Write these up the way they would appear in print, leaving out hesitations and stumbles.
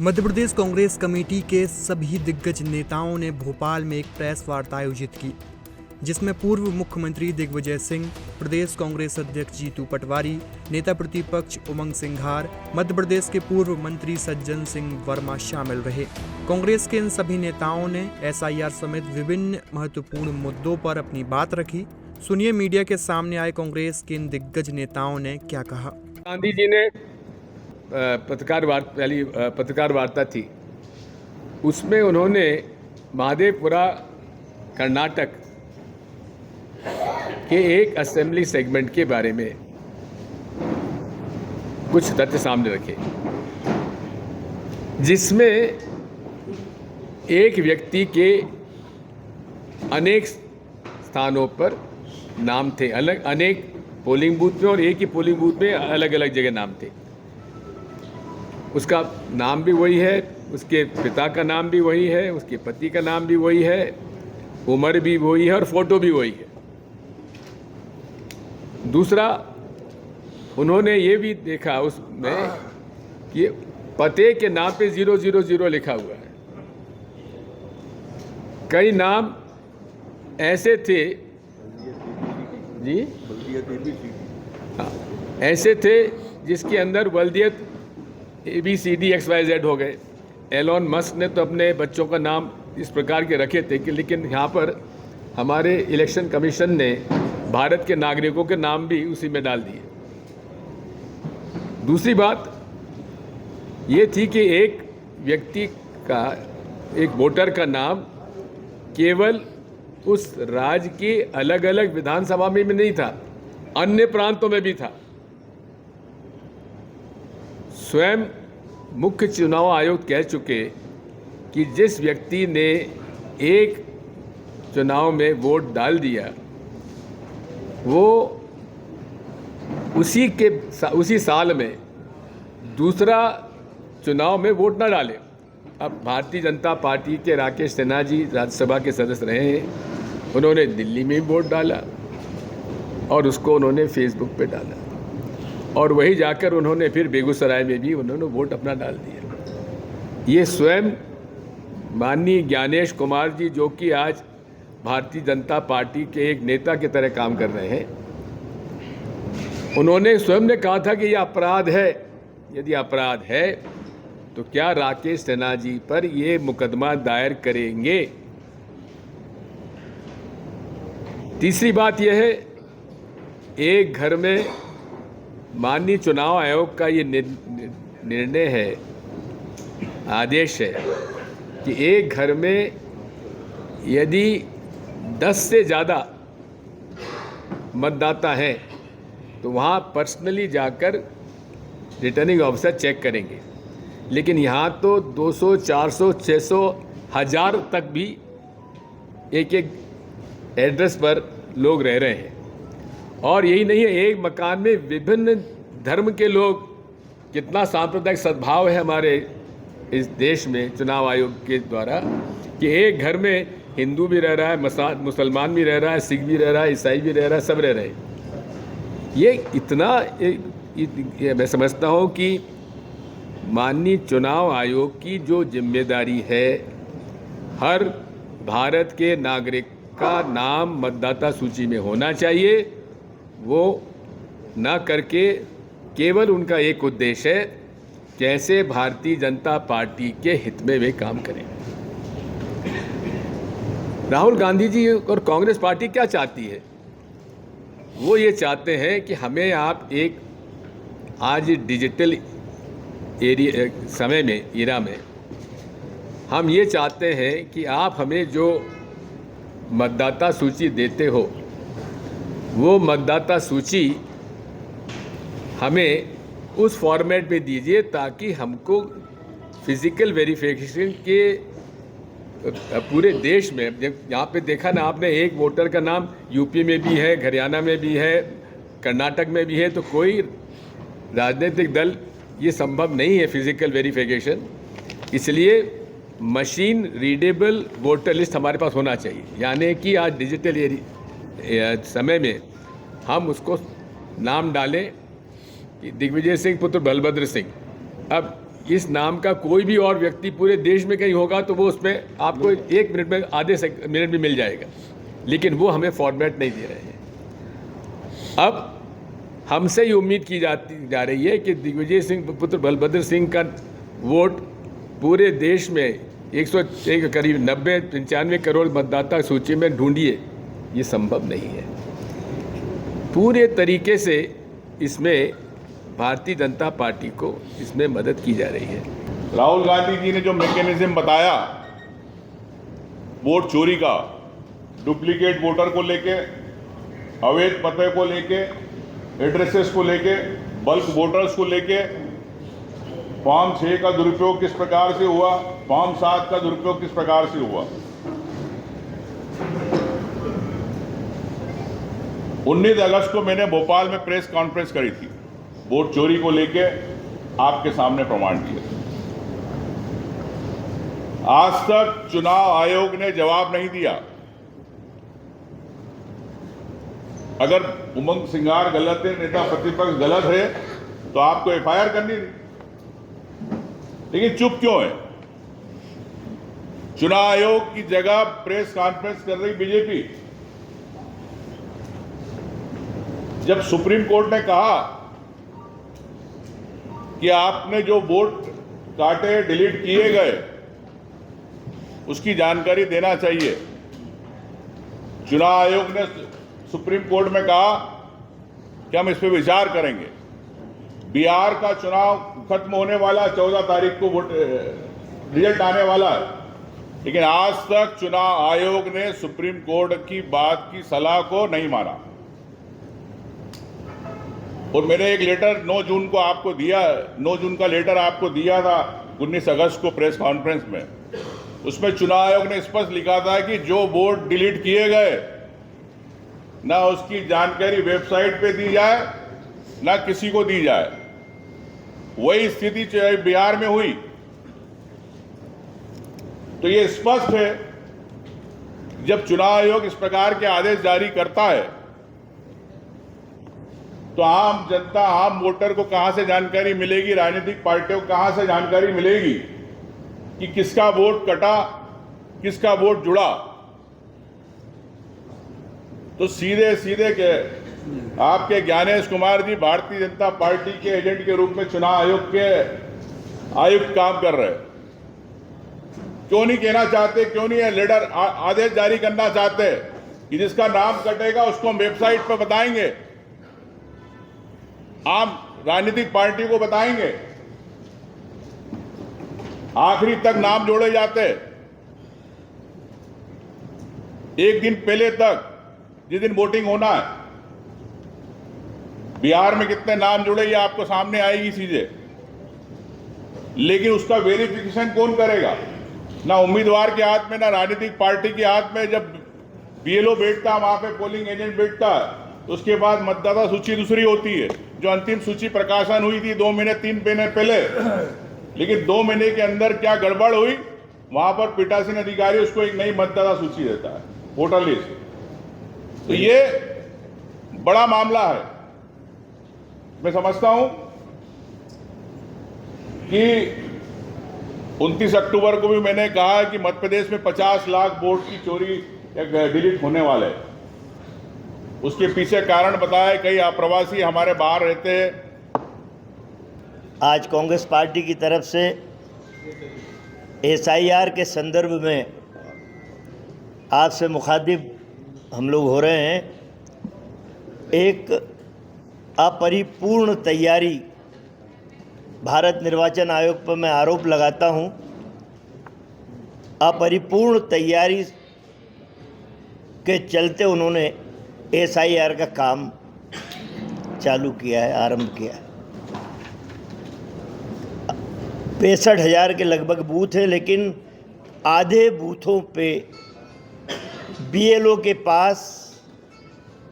Madhya Pradesh Congress committee के सभी दिग्गज नेताओं ने भोपाल में एक प्रेस वार्ता आयोजित की, जिसमें पूर्व मुख्यमंत्री दिग्विजय सिंह, प्रदेश कांग्रेस अध्यक्ष जीतू पटवारी, नेता प्रतिपक्ष उमंग सिंघार, मध्य प्रदेश के पूर्व मंत्री सज्जन सिंह वर्मा शामिल रहे। कांग्रेस के इन सभी नेताओं ने एसआईआर समेत विभिन्न महत्वपूर्ण मुद्दों पर अपनी बात रखी। सुनिए मीडिया के सामने आए कांग्रेस के इन दिग्गज नेताओं ने क्या कहा। गांधी जी ने पत्रकार वार्ता थी, उसमें उन्होंने महादेवपुरा कर्नाटक के एक असेंबली सेगमेंट के बारे में कुछ तथ्य सामने रखे, जिसमें एक व्यक्ति के अनेक स्थानों पर नाम थे, अलग अनेक पोलिंग बूथ में, और एक ही पोलिंग बूथ में अलग अलग जगह नाम थे। उसका नाम भी वही है, उसके पिता का नाम भी वही है, उसके पति का नाम भी वही है, उम्र भी वही है और फोटो भी वही है। दूसरा, उन्होंने ये भी देखा उसमें कि पते के नाम पे 000 लिखा हुआ है। कई नाम ऐसे थे जी, हाँ, ऐसे थे जिसके अंदर वल्दियत ABCD XYZ हो गए। एलोन मस्क ने तो अपने बच्चों का नाम इस प्रकार के रखे थे कि, लेकिन यहाँ पर हमारे इलेक्शन कमीशन ने भारत के नागरिकों के नाम भी उसी में डाल दिए। दूसरी बात ये थी कि एक व्यक्ति का, एक वोटर का नाम केवल उस राज्य के अलग अलग विधानसभा में नहीं था, अन्य प्रांतों में भी था। स्वयं मुख्य चुनाव आयोग कह चुके कि जिस व्यक्ति ने एक चुनाव में वोट डाल दिया, वो उसी साल में दूसरा चुनाव में वोट ना डाले। अब भारतीय जनता पार्टी के राकेश सिन्हा जी राज्यसभा के सदस्य रहे हैं, उन्होंने दिल्ली में वोट डाला और उसको उन्होंने फेसबुक पे डाला, और वही जाकर उन्होंने फिर बेगूसराय में भी उन्होंने वोट अपना डाल दिया। ये स्वयं माननीय ज्ञानेश कुमार जी, जो कि आज भारतीय जनता पार्टी के एक नेता की तरह काम कर रहे हैं, उन्होंने स्वयं ने कहा था कि यह अपराध है। यदि अपराध है तो क्या राकेश सिन्हा जी पर ये मुकदमा दायर करेंगे? तीसरी बात यह है, एक घर में माननीय चुनाव आयोग का ये निर्णय है, आदेश है कि एक घर में यदि 10 से ज़्यादा मतदाता हैं तो वहाँ पर्सनली जाकर रिटर्निंग ऑफिसर चेक करेंगे। लेकिन यहाँ तो 200, 400, 600, 1000 तक भी एक एक एड्रेस पर लोग रह रहे हैं। और यही नहीं है, एक मकान में विभिन्न धर्म के लोग, कितना सांप्रदायिक सद्भाव है हमारे इस देश में चुनाव आयोग के द्वारा कि एक घर में हिंदू भी रह रहा है, मुसलमान भी रह रहा है, सिख भी रह रहा है, ईसाई भी रह रहा है, सब रह रहे हैं। ये इतना मैं समझता हूँ कि माननीय चुनाव आयोग की जो जिम्मेदारी है, हर भारत के नागरिक का नाम मतदाता सूची में होना चाहिए, वो ना करके केवल उनका एक उद्देश्य है, कैसे भारतीय जनता पार्टी के हित में वे काम करें। राहुल गांधी जी और कांग्रेस पार्टी क्या चाहती है? वो ये चाहते हैं कि हमें आप एक आज डिजिटल समय में, एरा में, हम ये चाहते हैं कि आप हमें जो मतदाता सूची देते हो, वो मतदाता सूची हमें उस फॉर्मेट में दीजिए ताकि हमको फिजिकल वेरिफिकेशन के पूरे देश में, यहाँ पे देखा ना आपने, एक वोटर का नाम यूपी में भी है, हरियाणा में भी है, कर्नाटक में भी है, तो कोई राजनीतिक दल, ये संभव नहीं है फिजिकल वेरिफिकेशन। इसलिए मशीन रीडेबल वोटर लिस्ट हमारे पास होना चाहिए, यानी कि आज डिजिटल समय में हम उसको नाम डालें कि दिग्विजय सिंह पुत्र बलभद्र सिंह। अब इस नाम का कोई भी और व्यक्ति पूरे देश में कहीं होगा तो वो उसमें आपको 1 मिनट में आधे मिनट में मिल जाएगा, लेकिन वो हमें फॉर्मेट नहीं दे रहे हैं। अब हमसे ही उम्मीद की जा रही है कि दिग्विजय सिंह पुत्र बलभद्र सिंह का वोट पूरे देश में 101 करीब 90-95 करोड़ मतदाता सूची में ढूंढिए, ये संभव नहीं है। पूरे तरीके से इसमें भारतीय जनता पार्टी को इसमें मदद की जा रही है। राहुल गांधी जी ने जो मैकेनिज्म बताया वोट चोरी का, डुप्लीकेट वोटर को लेके, अवैध पते को लेके, एड्रेसेस को लेके, बल्क वोटर्स को लेके, फॉर्म 6 का दुरुपयोग किस प्रकार से हुआ, फॉर्म 7 का दुरुपयोग किस प्रकार से हुआ। 19 अगस्त को मैंने भोपाल में प्रेस कॉन्फ्रेंस करी थी, वोट चोरी को लेके आपके सामने प्रमाण दिए। आज तक चुनाव आयोग ने जवाब नहीं दिया। अगर उमंग सिंगार गलत है, नेता प्रतिपक्ष गलत है, तो आपको एफआईआर करनी थी, लेकिन चुप क्यों है? चुनाव आयोग की जगह प्रेस कॉन्फ्रेंस कर रही बीजेपी। जब सुप्रीम कोर्ट ने कहा कि आपने जो वोट काटे, डिलीट किए गए, उसकी जानकारी देना चाहिए, चुनाव आयोग ने सुप्रीम कोर्ट में कहा कि हम इस पर विचार करेंगे। बिहार का चुनाव खत्म होने वाला, 14 तारीख को वोट रिजल्ट आने वाला है, लेकिन आज तक चुनाव आयोग ने सुप्रीम कोर्ट की बात की सलाह को नहीं माना। और मैंने एक लेटर 9 जून को आपको दिया, 9 जून का लेटर आपको दिया था 19 अगस्त को प्रेस कॉन्फ्रेंस में। उसमें चुनाव आयोग ने स्पष्ट लिखा था कि जो वोट डिलीट किए गए, ना उसकी जानकारी वेबसाइट पे दी जाए, ना किसी को दी जाए। वही स्थिति बिहार में हुई। तो ये स्पष्ट है, जब चुनाव आयोग इस प्रकार के आदेश जारी करता है तो आम जनता, आम वोटर को कहां से जानकारी मिलेगी, राजनीतिक पार्टियों को कहां से जानकारी मिलेगी कि किसका वोट कटा, किसका वोट जुड़ा। तो सीधे सीधे के आपके ज्ञानेश कुमार जी भारतीय जनता पार्टी के एजेंट के रूप में चुनाव आयोग के आयुक्त काम कर रहे हैं। क्यों नहीं कहना चाहते, क्यों नहीं है लेटर आदेश जारी करना चाहते कि जिसका नाम कटेगा उसको हम वेबसाइट पर बताएंगे, आम राजनीतिक पार्टी को बताएंगे। आखिरी तक नाम जोड़े जाते, एक दिन पहले तक, जिस दिन वोटिंग होना है। बिहार में कितने नाम जुड़े ये आपको सामने आएगी चीजें, लेकिन उसका वेरिफिकेशन कौन करेगा? ना उम्मीदवार के हाथ में, ना राजनीतिक पार्टी के हाथ में। जब बीएलओ बैठता है वहां पे, पोलिंग एजेंट बैठता है, तो उसके बाद मतदाता सूची दूसरी होती है, जो अंतिम सूची प्रकाशन हुई थी 2 महीने 3 महीने पहले। लेकिन 2 महीने के अंदर क्या गड़बड़ हुई, वहां पर पीठासीन अधिकारी उसको एक नई मतदाता सूची देता है, वोटर लिस्ट। तो ये बड़ा मामला है। मैं समझता हूं कि 29 अक्टूबर को भी मैंने कहा कि मध्य प्रदेश में 50 लाख वोट की चोरी या डिलीट होने वाले हैं। उसके पीछे कारण बताया, कई अप्रवासी हमारे बाहर रहते हैं। आज कांग्रेस पार्टी की तरफ से एसआईआर के संदर्भ में आपसे मुखातिब हम लोग हो रहे हैं। एक अपरिपूर्ण तैयारी भारत निर्वाचन आयोग पर मैं आरोप लगाता हूं। अपरिपूर्ण तैयारी के चलते उन्होंने एसआईआर का काम चालू किया है, आरंभ किया है। 65,000 के लगभग बूथ है, लेकिन आधे बूथों पे बीएलओ के पास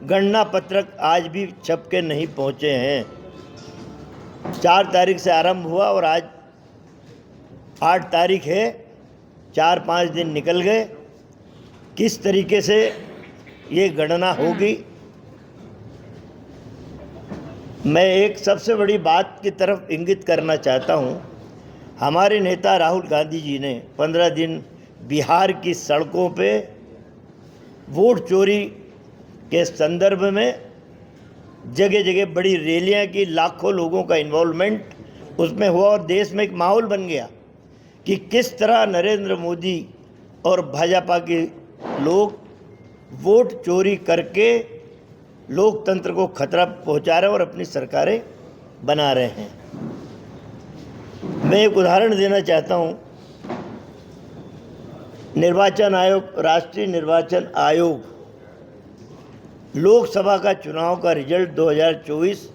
गणना पत्रक आज भी छप के नहीं पहुंचे हैं। 4 तारीख से आरंभ हुआ और आज 8 तारीख है, 4-5 दिन निकल गए। किस तरीके से ये गणना होगी? मैं एक सबसे बड़ी बात की तरफ इंगित करना चाहता हूँ। हमारे नेता राहुल गांधी जी ने 15 दिन बिहार की सड़कों पे वोट चोरी के संदर्भ में जगह जगह बड़ी रैलियां की, लाखों लोगों का इन्वॉल्वमेंट उसमें हुआ और देश में एक माहौल बन गया कि किस तरह नरेंद्र मोदी और भाजपा के लोग वोट चोरी करके लोकतंत्र को खतरा पहुंचा रहे हैं और अपनी सरकारें बना रहे हैं। मैं एक उदाहरण देना चाहता हूं। निर्वाचन आयोग, राष्ट्रीय निर्वाचन आयोग, लोकसभा का चुनाव का रिजल्ट 2024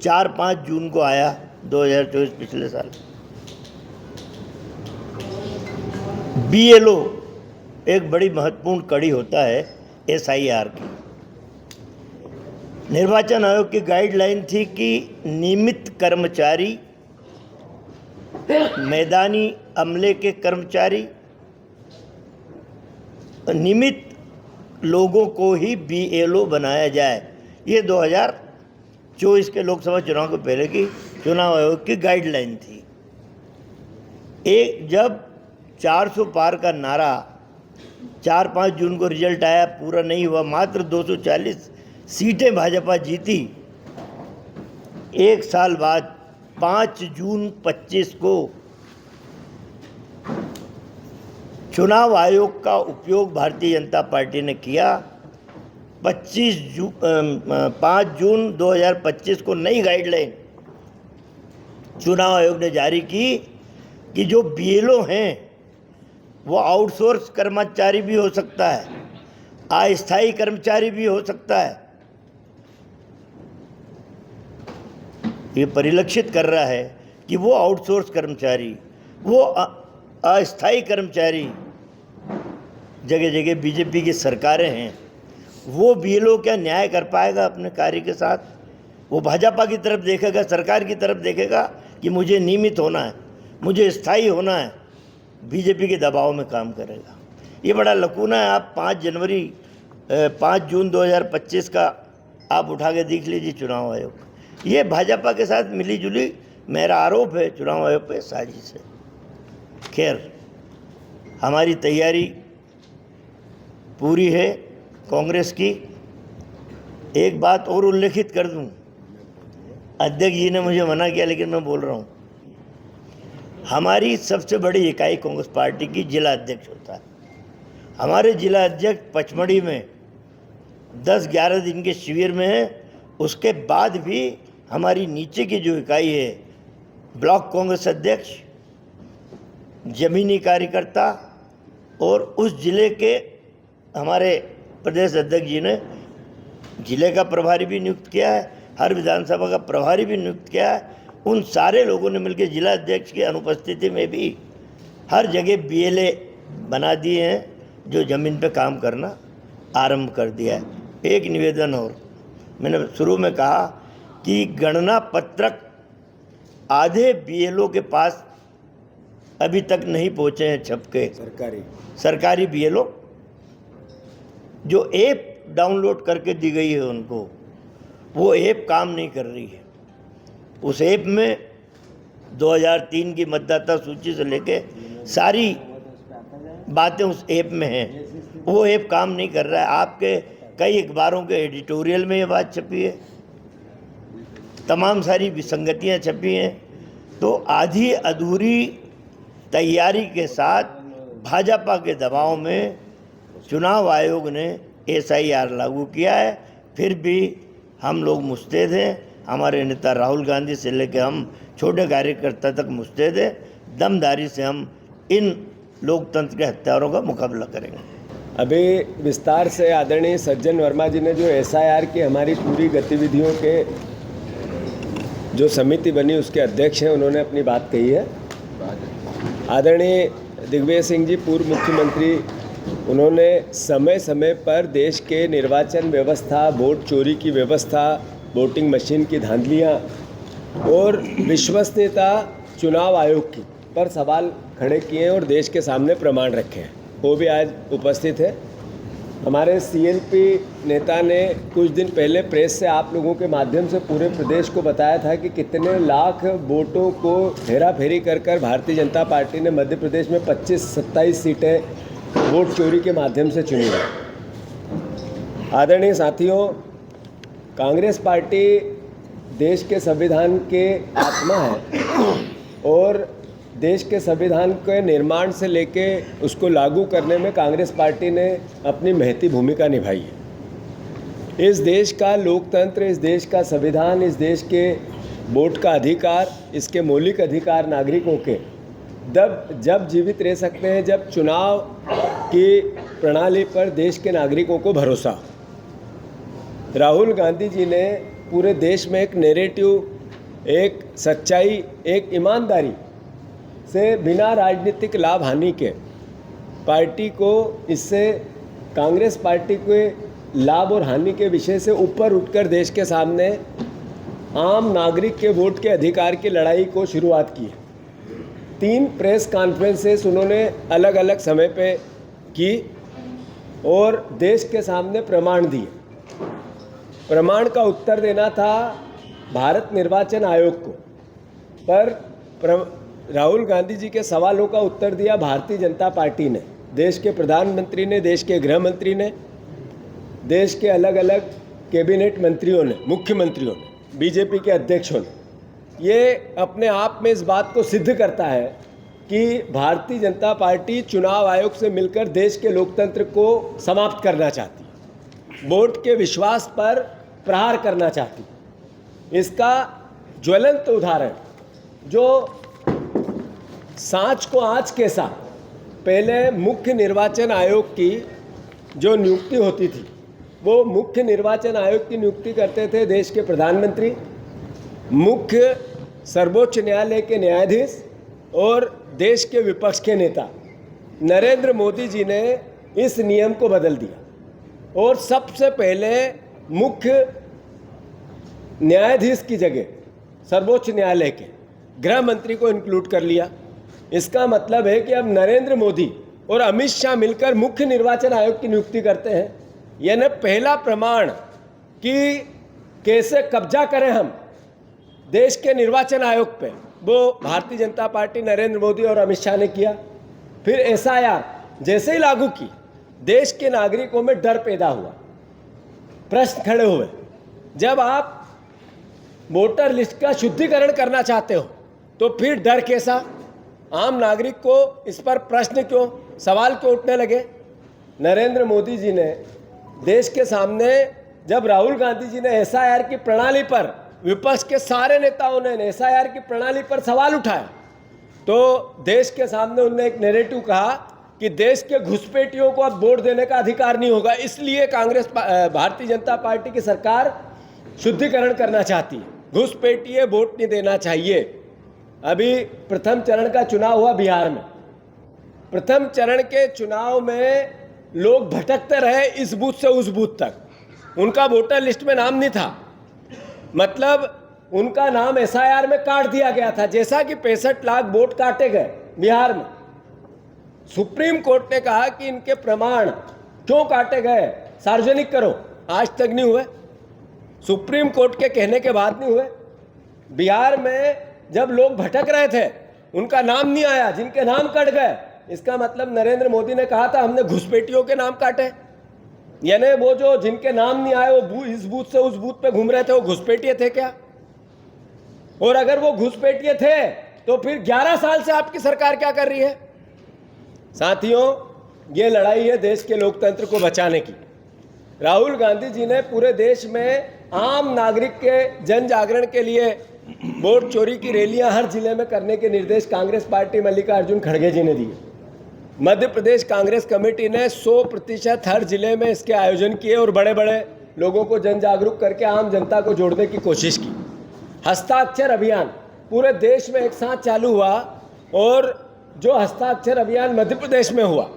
4-5 जून को आया, 2024 पिछले साल। BLO एक बड़ी महत्वपूर्ण कड़ी होता है SIR की। निर्वाचन आयोग की गाइडलाइन थी कि नियमित कर्मचारी, मैदानी अमले के कर्मचारी, नियमित लोगों को ही BLO बनाया जाए। ये 2024 के लोकसभा चुनाव के पहले की चुनाव आयोग की गाइडलाइन थी। जब 400 पार का नारा 4-5 जून को रिजल्ट आया, पूरा नहीं हुआ, मात्र 240 सीटें भाजपा जीती। एक साल बाद 5 जून 25 को चुनाव आयोग का उपयोग भारतीय जनता पार्टी ने किया। 5 जून 2025 को नई गाइडलाइन चुनाव आयोग ने जारी की कि जो BLO हैं वो आउटसोर्स कर्मचारी भी हो सकता है, अस्थायी कर्मचारी भी हो सकता है। ये परिलक्षित कर रहा है कि वो आउटसोर्स कर्मचारी, वो अस्थायी कर्मचारी, जगह जगह बीजेपी की सरकारें हैं, वो BLO क्या न्याय कर पाएगा अपने कार्य के साथ? वो भाजपा की तरफ देखेगा, सरकार की तरफ देखेगा कि मुझे नियमित होना है, मुझे स्थायी होना है, बीजेपी के दबाव में काम करेगा। ये बड़ा लकूना है। आप 5 जून 2025 का आप उठा के देख लीजिए चुनाव आयोग। ये भाजपा के साथ मिली जुली, मेरा आरोप है चुनाव आयोग पे साजिश है। खैर, हमारी तैयारी पूरी है कांग्रेस की। एक बात और उल्लेखित कर दूं, अध्यक्ष जी ने मुझे मना किया लेकिन मैं बोल रहा हूं, हमारी सबसे बड़ी इकाई कांग्रेस पार्टी की जिला अध्यक्ष होता है। हमारे जिला अध्यक्ष पचमढ़ी में 10-11 दिन के शिविर में है। उसके बाद भी हमारी नीचे की जो इकाई है, ब्लॉक कांग्रेस अध्यक्ष, जमीनी कार्यकर्ता और उस जिले के हमारे प्रदेश अध्यक्ष जी ने जिले का प्रभारी भी नियुक्त किया है, हर विधानसभा का प्रभारी भी नियुक्त किया है। उन सारे लोगों ने मिलकर जिला अध्यक्ष की अनुपस्थिति में भी हर जगह BLA बना दिए हैं, जो ज़मीन पे काम करना आरंभ कर दिया है। एक निवेदन और, मैंने शुरू में कहा कि गणना पत्रक आधे BLO के पास अभी तक नहीं पहुँचे हैं छपके, सरकारी BLO जो ऐप डाउनलोड करके दी गई है उनको, वो ऐप काम नहीं कर रही है। उस ऐप में 2003 की मतदाता सूची से लेके सारी बातें उस ऐप में हैं। वो ऐप काम नहीं कर रहा है। आपके कई अखबारों के एडिटोरियल में ये बात छपी है, तमाम सारी विसंगतियां छपी हैं। तो आधी अधूरी तैयारी के साथ भाजपा के दबाव में चुनाव आयोग ने SIR लागू किया है। फिर भी हम लोग मुस्तैद हैं। हमारे नेता राहुल गांधी से लेकर हम छोटे कार्यकर्ता तक मुस्तैद हैं। दमदारी से हम इन लोकतंत्र के हत्यारों का मुकाबला करेंगे। अभी विस्तार से आदरणीय सज्जन वर्मा जी ने जो SIR की हमारी पूरी गतिविधियों के जो समिति बनी उसके अध्यक्ष हैं, उन्होंने अपनी बात कही है। आदरणीय दिग्विजय सिंह जी पूर्व मुख्यमंत्री, उन्होंने समय समय पर देश के निर्वाचन व्यवस्था, वोट चोरी की व्यवस्था, वोटिंग मशीन की धांधलियाँ और विश्वसनीयता चुनाव आयोग की पर सवाल खड़े किए हैं और देश के सामने प्रमाण रखे हैं। वो भी आज उपस्थित है। हमारे सीएलपी नेता ने कुछ दिन पहले प्रेस से आप लोगों के माध्यम से पूरे प्रदेश को बताया था कि कितने लाख वोटों को हेरा फेरी कर कर भारतीय जनता पार्टी ने मध्य प्रदेश में 25-27 सीटें वोट चोरी के माध्यम से चुनी है। आदरणीय साथियों, कांग्रेस पार्टी देश के संविधान के आत्मा है और देश के संविधान के निर्माण से लेके उसको लागू करने में कांग्रेस पार्टी ने अपनी महती भूमिका निभाई है। इस देश का लोकतंत्र, इस देश का संविधान, इस देश के वोट का अधिकार, इसके मौलिक अधिकार नागरिकों के जब जीवित रह सकते हैं जब चुनाव की प्रणाली पर देश के नागरिकों को भरोसा। राहुल गांधी जी ने पूरे देश में एक नैरेटिव, एक सच्चाई, एक ईमानदारी से बिना राजनीतिक लाभ हानि के पार्टी को, इससे कांग्रेस पार्टी के लाभ और हानि के विषय से ऊपर उठकर देश के सामने आम नागरिक के वोट के अधिकार की लड़ाई को शुरुआत की है। 3 प्रेस कॉन्फ्रेंसेस उन्होंने अलग अलग समय पे की और देश के सामने प्रमाण दिए। प्रमाण का उत्तर देना था भारत निर्वाचन आयोग को, पर राहुल गांधी जी के सवालों का उत्तर दिया भारतीय जनता पार्टी ने, देश के प्रधानमंत्री ने, देश के गृह मंत्री ने, देश के अलग अलग कैबिनेट मंत्रियों ने, मुख्यमंत्रियों ने, बीजेपी के अध्यक्षों ने। ये अपने आप में इस बात को सिद्ध करता है कि भारतीय जनता पार्टी चुनाव आयोग से मिलकर देश के लोकतंत्र को समाप्त करना चाहती है, वोट के विश्वास पर प्रहार करना चाहती है। इसका ज्वलंत उदाहरण जो सांच को आँच के साथ पहले मुख्य निर्वाचन आयोग की जो नियुक्ति होती थी, वो मुख्य निर्वाचन आयोग की नियुक्ति करते थे देश के प्रधानमंत्री, मुख्य सर्वोच्च न्यायालय के न्यायाधीश और देश के विपक्ष के नेता। नरेंद्र मोदी जी ने इस नियम को बदल दिया और सबसे पहले मुख्य न्यायाधीश की जगह सर्वोच्च न्यायालय के गृह मंत्री को इंक्लूड कर लिया। इसका मतलब है कि अब नरेंद्र मोदी और अमित शाह मिलकर मुख्य निर्वाचन आयोग की नियुक्ति करते हैं। यानी पहला प्रमाण कि कैसे कब्जा करें हम देश के निर्वाचन आयोग पे, वो भारतीय जनता पार्टी, नरेंद्र मोदी और अमित शाह ने किया। फिर एसआईआर जैसे ही लागू की, देश के नागरिकों में डर पैदा हुआ, प्रश्न खड़े हुए। जब आप वोटर लिस्ट का शुद्धिकरण करना चाहते हो तो फिर डर कैसा? आम नागरिक को इस पर प्रश्न क्यों, सवाल क्यों उठने लगे? नरेंद्र मोदी जी ने देश के सामने, जब राहुल गांधी जी ने एसआईआर की प्रणाली पर, विपक्ष के सारे नेताओं ने एसआईआर की प्रणाली पर सवाल उठाया, तो देश के सामने उन्होंने एक नैरेटिव कहा कि देश के घुसपैठियों को अब वोट देने का अधिकार नहीं होगा, इसलिए भारतीय जनता पार्टी की सरकार शुद्धिकरण करना चाहती है, घुसपैठिए वोट नहीं देना चाहिए। अभी प्रथम चरण का चुनाव हुआ बिहार में। प्रथम चरण के चुनाव में लोग भटकते रहे इस बूथ से उस बूथ तक, उनका वोटर लिस्ट में नाम नहीं था, मतलब उनका नाम एसआईआर में काट दिया गया था। जैसा कि 65 लाख वोट काटे गए बिहार में, सुप्रीम कोर्ट ने कहा कि इनके प्रमाण क्यों काटे गए, सार्वजनिक करो, आज तक नहीं हुए। सुप्रीम कोर्ट के कहने के बाद नहीं हुए। बिहार में जब लोग भटक रहे थे, उनका नाम नहीं आया, जिनके नाम कट गए, इसका मतलब नरेंद्र मोदी ने कहा था हमने घुसपैठियों के नाम काटे। यानी वो जो जिनके नाम नहीं आए, वो इस बूथ से उस बूथ पे घूम रहे थे, वो घुसपैठिए थे क्या? और अगर वो घुसपैठिए थे तो फिर 11 साल से आपकी सरकार क्या कर रही है? साथियों, ये लड़ाई है देश के लोकतंत्र को बचाने की। राहुल गांधी जी ने पूरे देश में आम नागरिक के जन जागरण के लिए वोट चोरी की रैलियां हर जिले में करने के निर्देश कांग्रेस पार्टी मल्लिकार्जुन खड़गे जी ने दिए। मध्य प्रदेश कांग्रेस कमेटी ने 100% हर जिले में इसके आयोजन किए और बड़े बड़े लोगों को जन जागरूक करके आम जनता को जोड़ने की कोशिश की। हस्ताक्षर अभियान पूरे देश में एक साथ चालू हुआ और जो हस्ताक्षर अभियान मध्य प्रदेश में हुआ,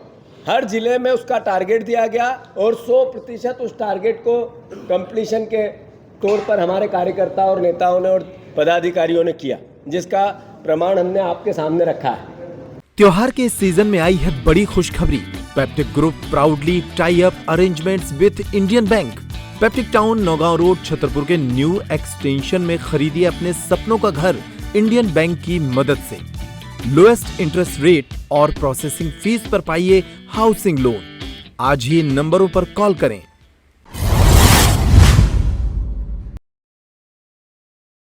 हर जिले में उसका टारगेट दिया गया और 100% उस टारगेट को कंप्लीशन के तौर पर हमारे कार्यकर्ताओं और नेताओं ने और पदाधिकारियों ने किया, जिसका प्रमाण हमने आपके सामने रखा है। त्योहार के इस सीजन में आई है बड़ी खुशखबरी। Peptic Group proudly tie up arrangements with Indian Bank. Peptic Town, Naugaon road, Chhatarpur के न्यू एक्सटेंशन में खरीदिए अपने सपनों का घर इंडियन बैंक की मदद से। लोएस्ट इंटरेस्ट रेट और प्रोसेसिंग फीस पर पाइए हाउसिंग लोन। आज ही इन नंबरों पर कॉल करें